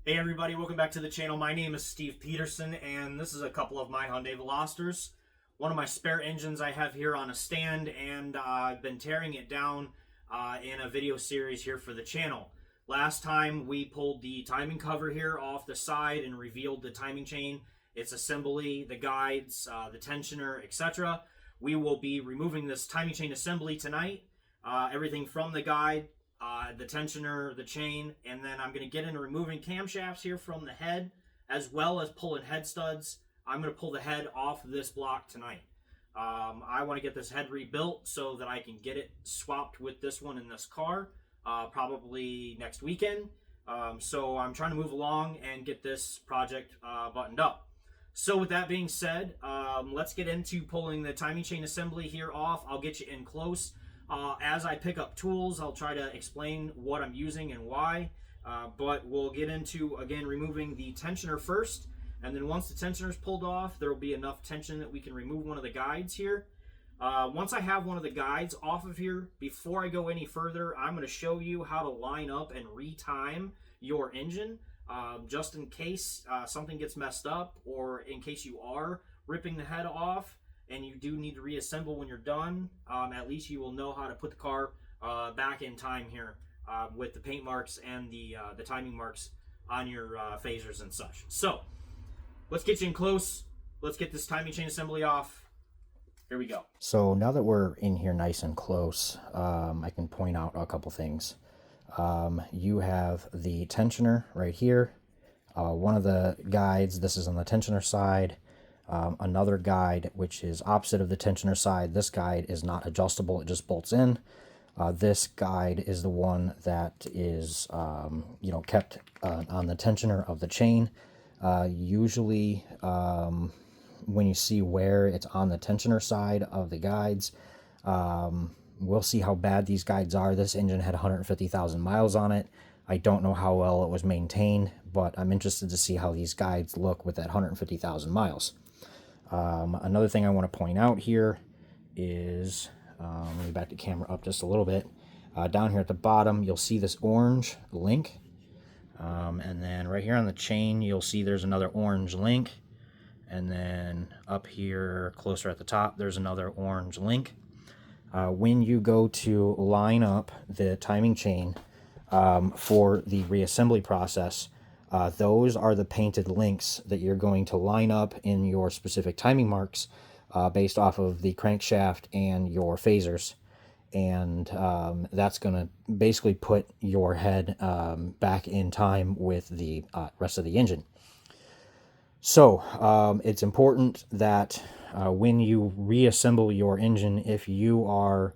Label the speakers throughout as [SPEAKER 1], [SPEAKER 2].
[SPEAKER 1] Hey everybody, welcome back to the channel. My name is Steve Peterson and this is a couple of my Hyundai Velosters. One of my spare engines I have here on a stand, and I've been tearing it down in a video series here for the channel. Last time we pulled the timing cover here off the side and revealed the timing chain, its assembly, the guides, the tensioner, etc. We will be removing this timing chain assembly tonight. Everything from the guide, the tensioner, the chain, and then I'm going to get into removing camshafts here from the head, as well as pulling head studs. I'm going to pull the head off of this block tonight. I want to get this head rebuilt so that I can get it swapped with this one in this car, probably next weekend. So I'm trying to move along and get this project buttoned up. So with that being said, let's get into pulling the timing chain assembly here off. I'll get you in close. As I pick up tools, I'll try to explain what I'm using and why, but we'll get into, again, removing the tensioner first, and then once the tensioner is pulled off, there will be enough tension that we can remove one of the guides here. Once I have one of the guides off of here, before I go any further, I'm going to show you how to line up and retime your engine, just in case something gets messed up, or in case you are ripping the head off and you do need to reassemble when you're done. At least you will know how to put the car back in time here with the paint marks and the timing marks on your phasers and such. So let's get you in close. Let's get this timing chain assembly off. Here we go.
[SPEAKER 2] So now that we're in here nice and close, I can point out a couple things. You have the tensioner right here. One of the guides, this is on the tensioner side. Another guide, which is opposite of the tensioner side. This guide is not adjustable, it just bolts in. This guide is the one that is kept on the tensioner of the chain. Usually when you see where it's on the tensioner side of the guides, we'll see how bad these guides are. This engine had 150,000 miles on it. I don't know how well it was maintained, but I'm interested to see how these guides look with that 150,000 miles. Another thing I want to point out here is, let me back the camera up just a little bit. Down here at the bottom, you'll see this orange link. And then right here on the chain, you'll see there's another orange link. And then up here, closer at the top, there's another orange link. When you go to line up the timing chain for the reassembly process, those are the painted links that you're going to line up in your specific timing marks based off of the crankshaft and your phasers. And that's going to basically put your head back in time with the rest of the engine. So it's important that when you reassemble your engine, if you are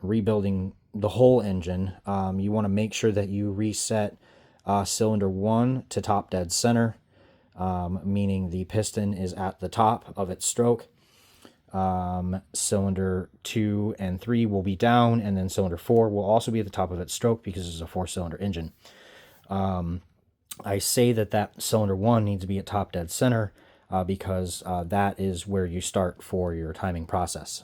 [SPEAKER 2] rebuilding the whole engine, you want to make sure that you reset cylinder 1 to top dead center, meaning the piston is at the top of its stroke. Cylinder 2 and 3 will be down, and then cylinder 4 will also be at the top of its stroke because it's a 4-cylinder engine. I say that cylinder 1 needs to be at top dead center because that is where you start for your timing process.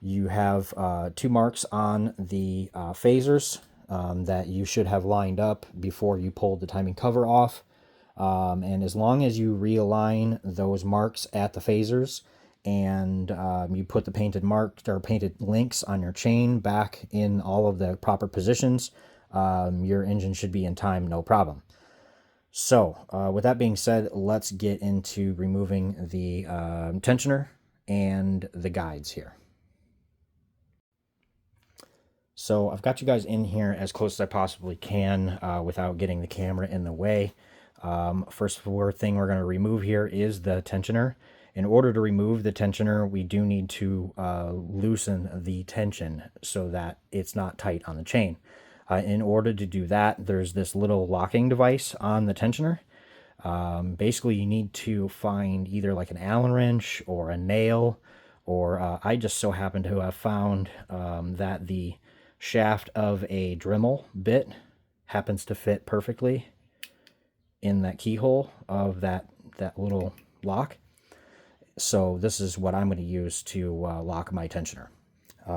[SPEAKER 2] You have 2 marks on the phasers that you should have lined up before you pulled the timing cover off. And as long as you realign those marks at the phasers and you put the painted marks or painted links on your chain back in all of the proper positions, your engine should be in time, no problem. So with that being said, let's get into removing the tensioner and the guides here. So I've got you guys in here as close as I possibly can without getting the camera in the way. First thing we're going to remove here is the tensioner. In order to remove the tensioner, we do need to loosen the tension so that it's not tight on the chain. In order to do that, there's this little locking device on the tensioner. Basically, you need to find either like an Allen wrench or a nail, or I just so happen to have found that the shaft of a Dremel bit happens to fit perfectly in that keyhole of that little lock. So this is what I'm going to use to lock my tensioner.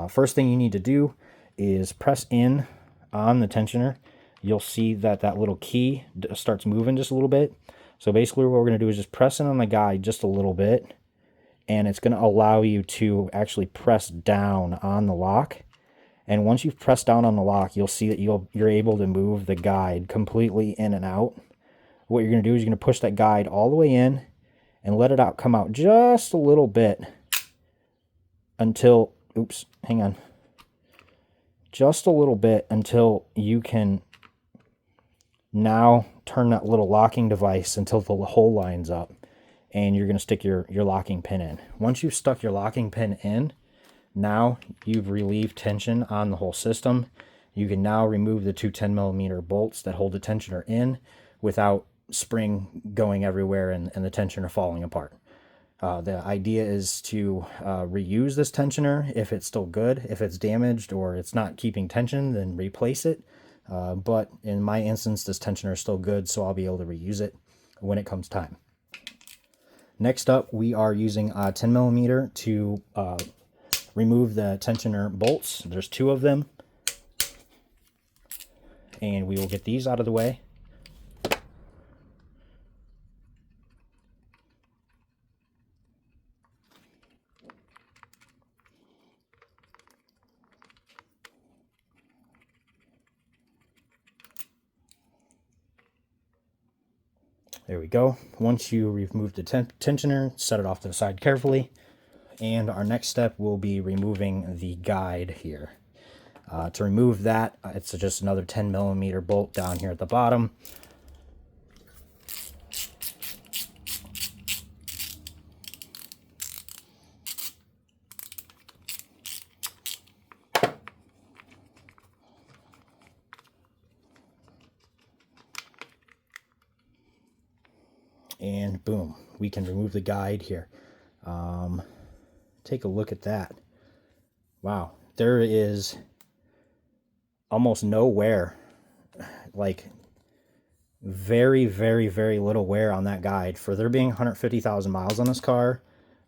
[SPEAKER 2] First thing you need to do is press in on the tensioner you'll see that that little key starts moving just a little bit. So basically what we're going to do is just press in on the guide just a little bit, and it's going to allow you to actually press down on the lock. And once you've pressed down on the lock, you'll see that you're able to move the guide completely in and out. What you're going to do is you're going to push that guide all the way in and let it come out just a little bit until, oops, hang on. Just a little bit until you can now turn that little locking device until the hole lines up, and you're going to stick your locking pin in. Once you've stuck your locking pin in, now you've relieved tension on the whole system. You can now remove the two 10mm bolts that hold the tensioner in without spring going everywhere and the tensioner falling apart. The idea is to reuse this tensioner if it's still good. If it's damaged or it's not keeping tension, then replace it. But in my instance, this tensioner is still good, so I'll be able to reuse it when it comes time. Next up, we are using a 10mm to remove the tensioner bolts. There's two of them. And we will get these out of the way. There we go. Once you remove the tensioner, set it off to the side carefully. And our next step will be removing the guide here. To remove that, it's just another 10mm bolt down here at the bottom. And boom, we can remove the guide here. Take a look at that. Wow, there is almost no wear, like very, very, very little wear on that guide. For there being 150,000 miles on this car,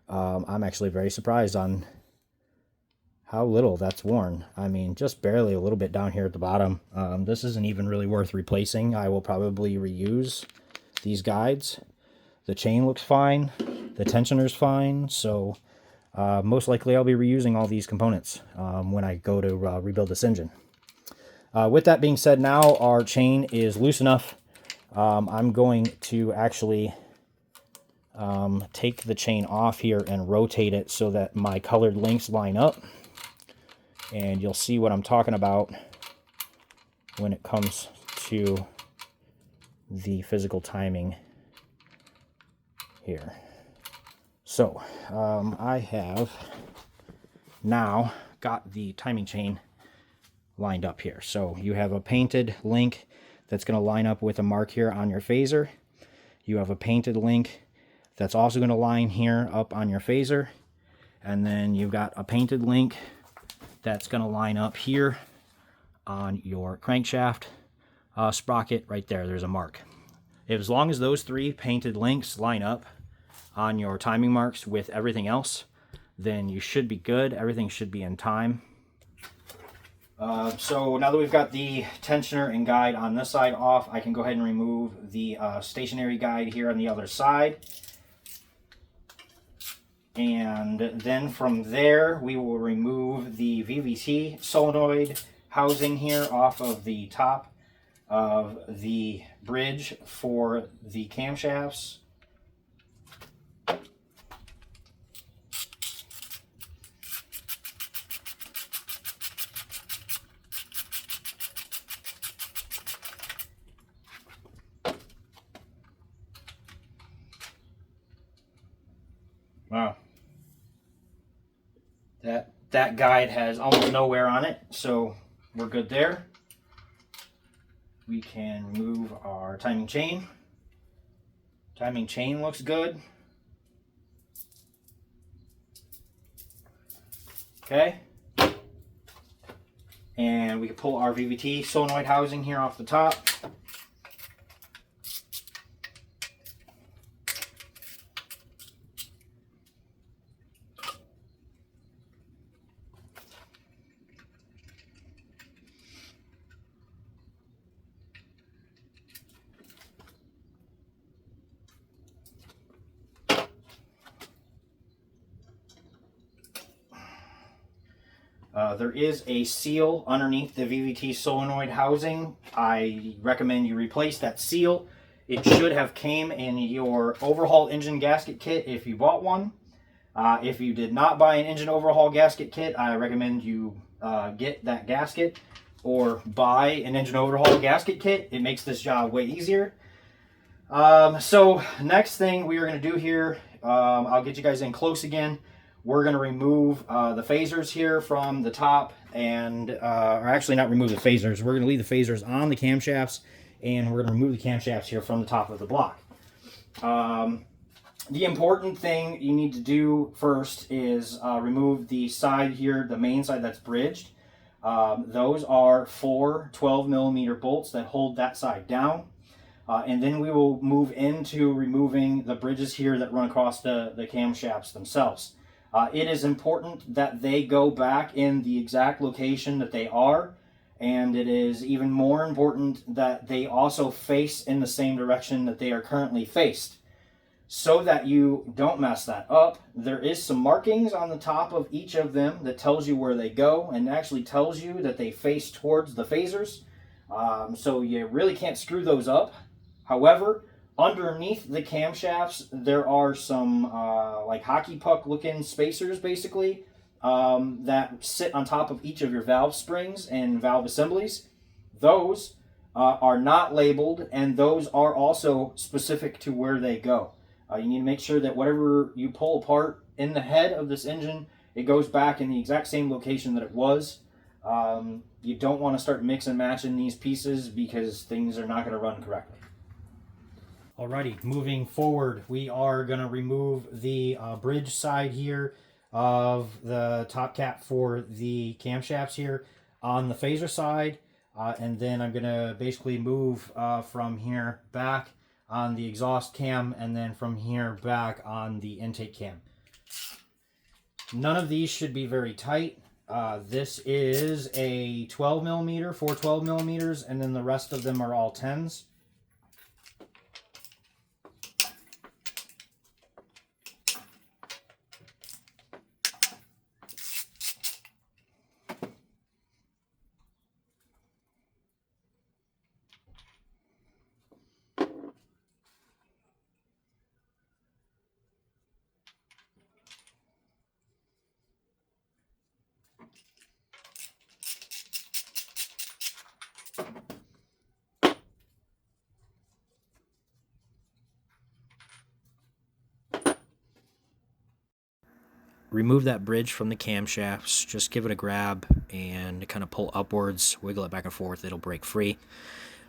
[SPEAKER 2] I'm actually very surprised on how little that's worn. I mean, just barely a little bit down here at the bottom. This isn't even really worth replacing. I will probably reuse these guides. The chain looks fine. The tensioner's fine. So most likely I'll be reusing all these components when I go to rebuild this engine. With that being said, now our chain is loose enough. I'm going to actually take the chain off here and rotate it so that my colored links line up. And you'll see what I'm talking about when it comes to the physical timing here. So I have now got the timing chain lined up here. So you have a painted link that's going to line up with a mark here on your phaser. You have a painted link that's also going to line here up on your phaser. And then you've got a painted link that's going to line up here on your crankshaft sprocket. Right there, there's a mark. As long as those three painted links line up on your timing marks with everything else, then you should be good. Everything should be in time. So now that we've got the tensioner and guide on this side off, I can go ahead and remove the stationary guide here on the other side. And then from there, we will remove the VVT solenoid housing here off of the top of the bridge for the camshafts. Wow. That guide has almost no wear on it, so we're good there. We can remove our timing chain. Timing chain looks good. Okay. And we can pull our VVT solenoid housing here off the top.
[SPEAKER 1] There is a seal underneath the VVT solenoid housing. I recommend you replace that seal. It should have came in your overhaul engine gasket kit if you bought one. If you did not buy an engine overhaul gasket kit, I recommend you get that gasket or buy an engine overhaul gasket kit. It makes this job way easier. So next thing we are going to do here, I'll get you guys in close again. We're going to remove the phasers here from the top, and or actually not remove the phasers. We're going to leave the phasers on the camshafts, and we're going to remove the camshafts here from the top of the block. The important thing you need to do first is remove the side here, the main side that's bridged. Those are 4 12mm bolts that hold that side down. And then we will move into removing the bridges here that run across the camshafts themselves. It is important that they go back in the exact location that they are, and it is even more important that they also face in the same direction that they are currently faced, so that you don't mess that up. There is some markings on the top of each of them that tells you where they go, and actually tells you that they face towards the phasers, so you really can't screw those up. However, underneath the camshafts, there are some like hockey puck looking spacers, basically, that sit on top of each of your valve springs and valve assemblies. Those are not labeled, and those are also specific to where they go. You need to make sure that whatever you pull apart in the head of this engine, it goes back in the exact same location that it was. You don't want to start mix and matching these pieces because things are not going to run correctly. Alrighty, moving forward, we are going to remove the bridge side here of the top cap for the camshafts here on the phaser side, and then I'm going to basically move from here back on the exhaust cam, and then from here back on the intake cam. None of these should be very tight. This is a 12mm, 4 12mm, and then the rest of them are all 10s. Remove that bridge from the camshafts, just give it a grab and kind of pull upwards, wiggle it back and forth, it'll break free.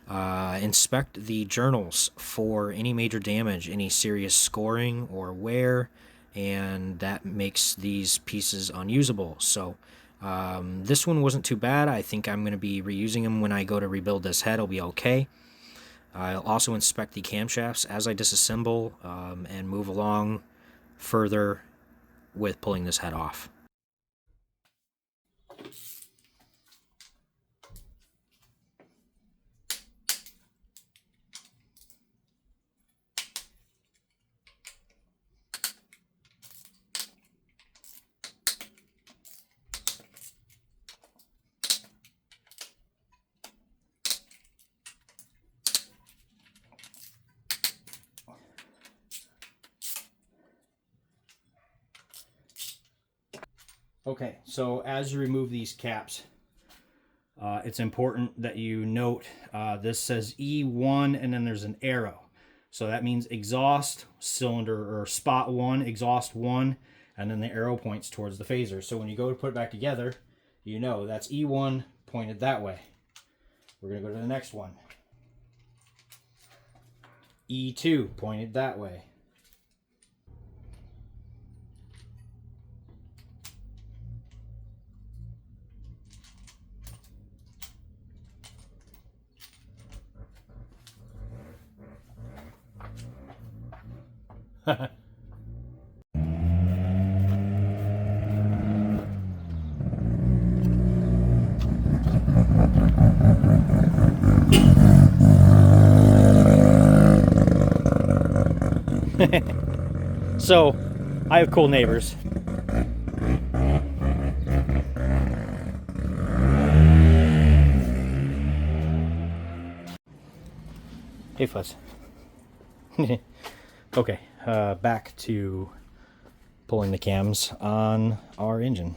[SPEAKER 1] Inspect the journals for any major damage, any serious scoring or wear, and that makes these pieces unusable. So this one wasn't too bad. I think I'm going to be reusing them when I go to rebuild this head. It'll be okay. I'll also inspect the camshafts as I disassemble and move along further with pulling this head off. Okay, so as you remove these caps, it's important that you note this says E1 and then there's an arrow. So that means exhaust cylinder or spot 1, exhaust 1, and then the arrow points towards the phaser. So when you go to put it back together, you know that's E1 pointed that way. We're going to go to the next one. E2 pointed that way. So, I have cool neighbors.
[SPEAKER 2] Hey, Fuzz. Okay, back to pulling the cams on our engine.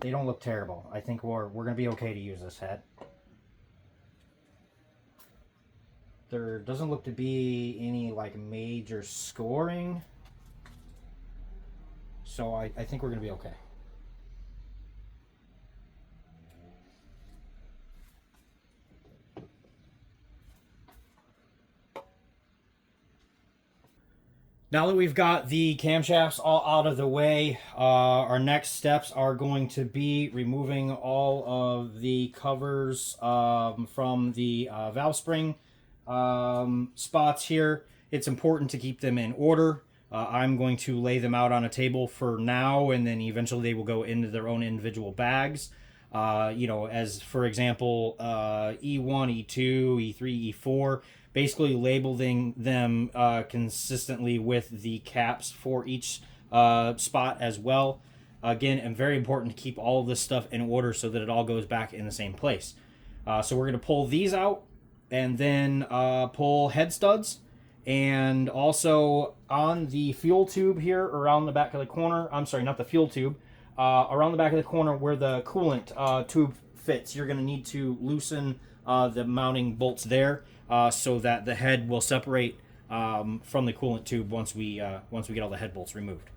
[SPEAKER 2] They don't look terrible. I think we're going to be okay to use this head. There doesn't look to be any like major scoring. So I think we're going to be okay. Now that we've got the camshafts all out of the way, our next steps are going to be removing all of the covers from the valve spring spots here. It's important to keep them in order. I'm going to lay them out on a table for now, and then eventually they will go into their own individual bags. You know, as for example, E1, E2, E3, E4, basically labeling them consistently with the caps for each spot as well. Again, and very important to keep all of this stuff in order so that it all goes back in the same place. So we're going to pull these out and then pull head studs. And also on the fuel tube here around the back of the corner, I'm sorry, not the fuel tube, around the back of the corner where the coolant tube fits, you're going to need to loosen the mounting bolts there so that the head will separate from the coolant tube once we get all the head bolts removed.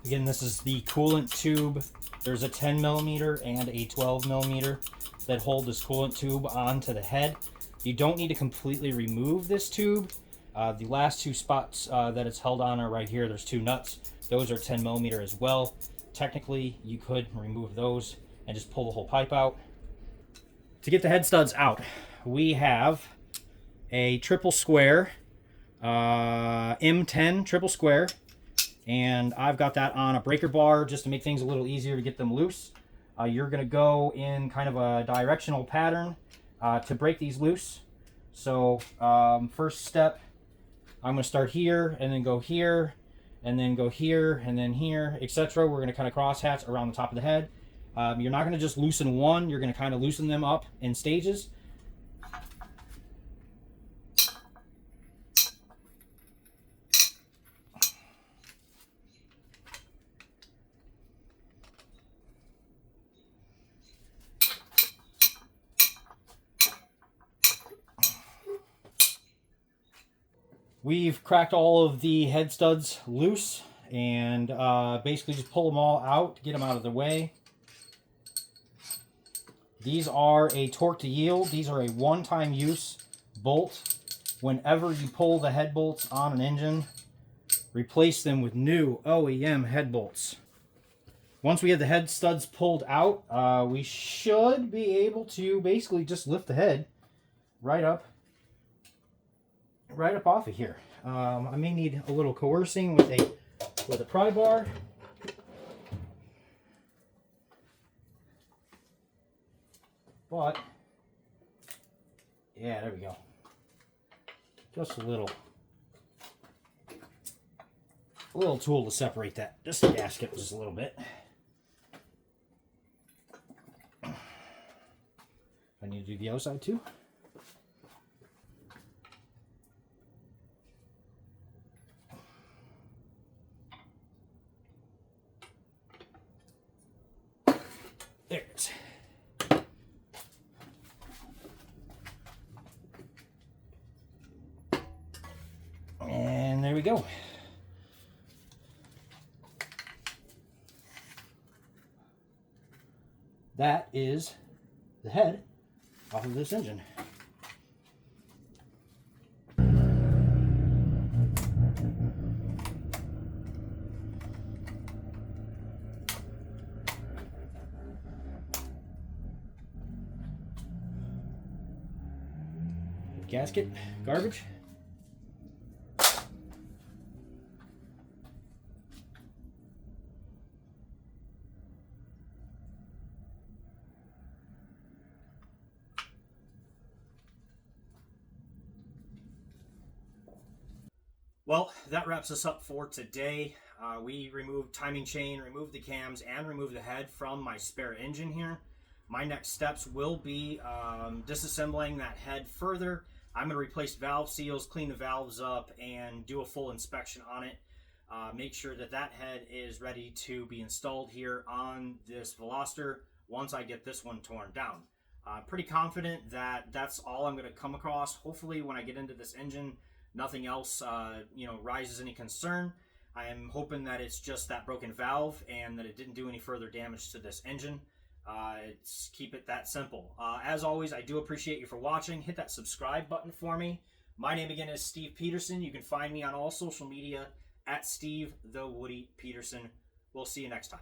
[SPEAKER 2] Again, this is the coolant tube
[SPEAKER 1] There's a 10 millimeter and a 12 millimeter that hold this coolant tube onto the head. You don't need to completely remove this tube. The last two spots that it's held on are right here. There's two nuts. Those are 10 millimeter as well. Technically, you could remove those and just pull the whole pipe out. To get the head studs out, we have a triple square, M10 triple square, and I've got that on a breaker bar just to make things a little easier to get them loose. You're going to go in kind of a directional pattern to break these loose. So first step, I'm going to start here and then go here and then go here and then here, etc. We're going to kind of cross hatch around the top of the head. You're not going to just loosen one, you're going to kind of loosen them up in stages. We've cracked all of the head studs loose and basically just pull them all out to get them out of the way. These are a torque to yield. These are a one-time use bolt. Whenever you pull the head bolts on an engine, replace them with new OEM head bolts. Once we have the head studs pulled out, we should be able to basically just lift the head right up off of here. I may need a little coercing with a pry bar. But yeah, there we go. Just a little tool to separate that, just the gasket just a little bit. I need to do the other side too. There it is. And there we go. That is the head off of this engine. Gasket, garbage. Well, that wraps us up for today. We removed timing chain, removed the cams, and removed the head from my spare engine here. My next steps will be disassembling that head further. I'm going to replace valve seals, clean the valves up, and do a full inspection on it. Make sure that that head is ready to be installed here on this Veloster once I get this one torn down. Pretty confident that that's all I'm going to come across. Hopefully when I get into this engine, nothing else rises any concern. I am hoping that it's just that broken valve and that it didn't do any further damage to this engine. Keep it that simple. As always, I do appreciate you for watching. Hit that subscribe button for me. My name again is Steve Peterson. You can find me on all social media at Steve the Woody Peterson. We'll see you next time.